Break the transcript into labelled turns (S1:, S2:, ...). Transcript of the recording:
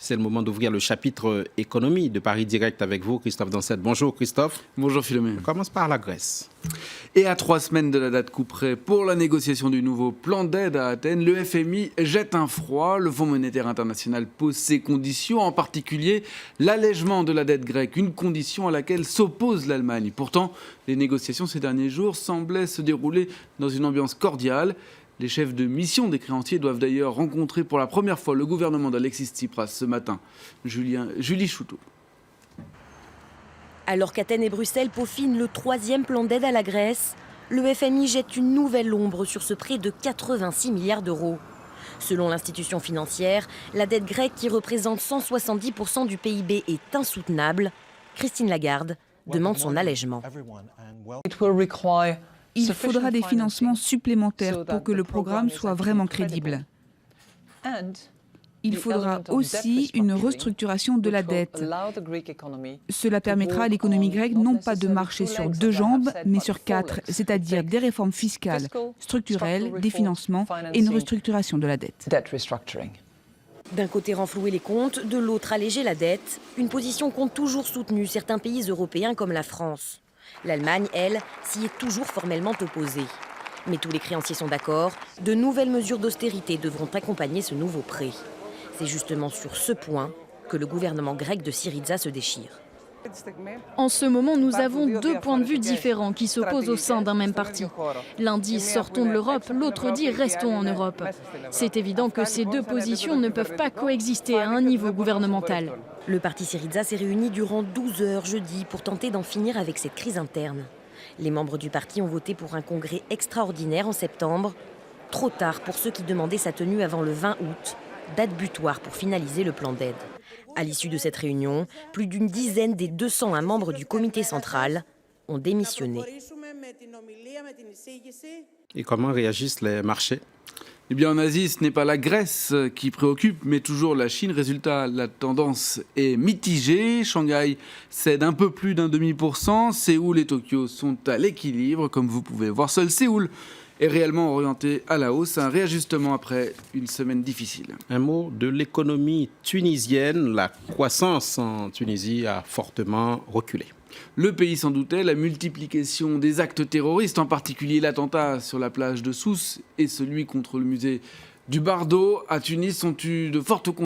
S1: C'est le moment d'ouvrir le chapitre économie de Paris Direct avec vous, Christophe Dansette. Bonjour Christophe.
S2: Bonjour Philomène.
S1: On commence par la Grèce.
S2: Et à 3 semaines de la date couperée pour la négociation du nouveau plan d'aide à Athènes, le FMI jette un froid. Le Fonds monétaire international pose ses conditions, en particulier l'allègement de la dette grecque, une condition à laquelle s'oppose l'Allemagne. Pourtant, les négociations ces derniers jours semblaient se dérouler dans une ambiance cordiale. Les chefs de mission des créanciers doivent d'ailleurs rencontrer pour la première fois le gouvernement d'Alexis Tsipras ce matin. Julie Chouteau.
S3: Alors qu'Athènes et Bruxelles peaufinent le 3e plan d'aide à la Grèce, le FMI jette une nouvelle ombre sur ce prêt de 86 milliards d'euros. Selon l'institution financière, la dette grecque, qui représente 170% du PIB, est insoutenable. Christine Lagarde demande son allègement.
S4: Il faudra des financements supplémentaires pour que le programme soit vraiment crédible. Il faudra aussi une restructuration de la dette. Cela permettra à l'économie grecque non pas de marcher sur 2 jambes, mais sur 4, c'est-à-dire des réformes fiscales, structurelles, des financements et une restructuration de la dette.
S3: D'un côté renflouer les comptes, de l'autre alléger la dette, une position qu'ont toujours soutenue certains pays européens comme la France. L'Allemagne, elle, s'y est toujours formellement opposée. Mais tous les créanciers sont d'accord, de nouvelles mesures d'austérité devront accompagner ce nouveau prêt. C'est justement sur ce point que le gouvernement grec de Syriza se déchire.
S5: En ce moment, nous avons 2 points de vue différents qui s'opposent au sein d'un même parti. L'un dit sortons de l'Europe, l'autre dit restons en Europe. C'est évident que ces 2 positions ne peuvent pas coexister à un niveau gouvernemental.
S3: Le parti Syriza s'est réuni durant 12 heures jeudi pour tenter d'en finir avec cette crise interne. Les membres du parti ont voté pour un congrès extraordinaire en septembre. Trop tard pour ceux qui demandaient sa tenue avant le 20 août, date butoir pour finaliser le plan d'aide. À l'issue de cette réunion, plus d'une dizaine des 201 membres du comité central ont démissionné.
S1: Et comment réagissent les marchés ?
S2: Eh bien, en Asie, ce n'est pas la Grèce qui préoccupe, mais toujours la Chine. Résultat, la tendance est mitigée. Shanghai cède un peu plus d'0,5%. Séoul et Tokyo sont à l'équilibre. Comme vous pouvez voir, seul Séoul est réellement orienté à la hausse. Un réajustement après une semaine difficile.
S1: Un mot de l'économie tunisienne. La croissance en Tunisie a fortement reculé.
S2: Le pays s'en doutait, la multiplication des actes terroristes, en particulier l'attentat sur la plage de Sousse et celui contre le musée du Bardo à Tunis, ont eu de fortes conséquences.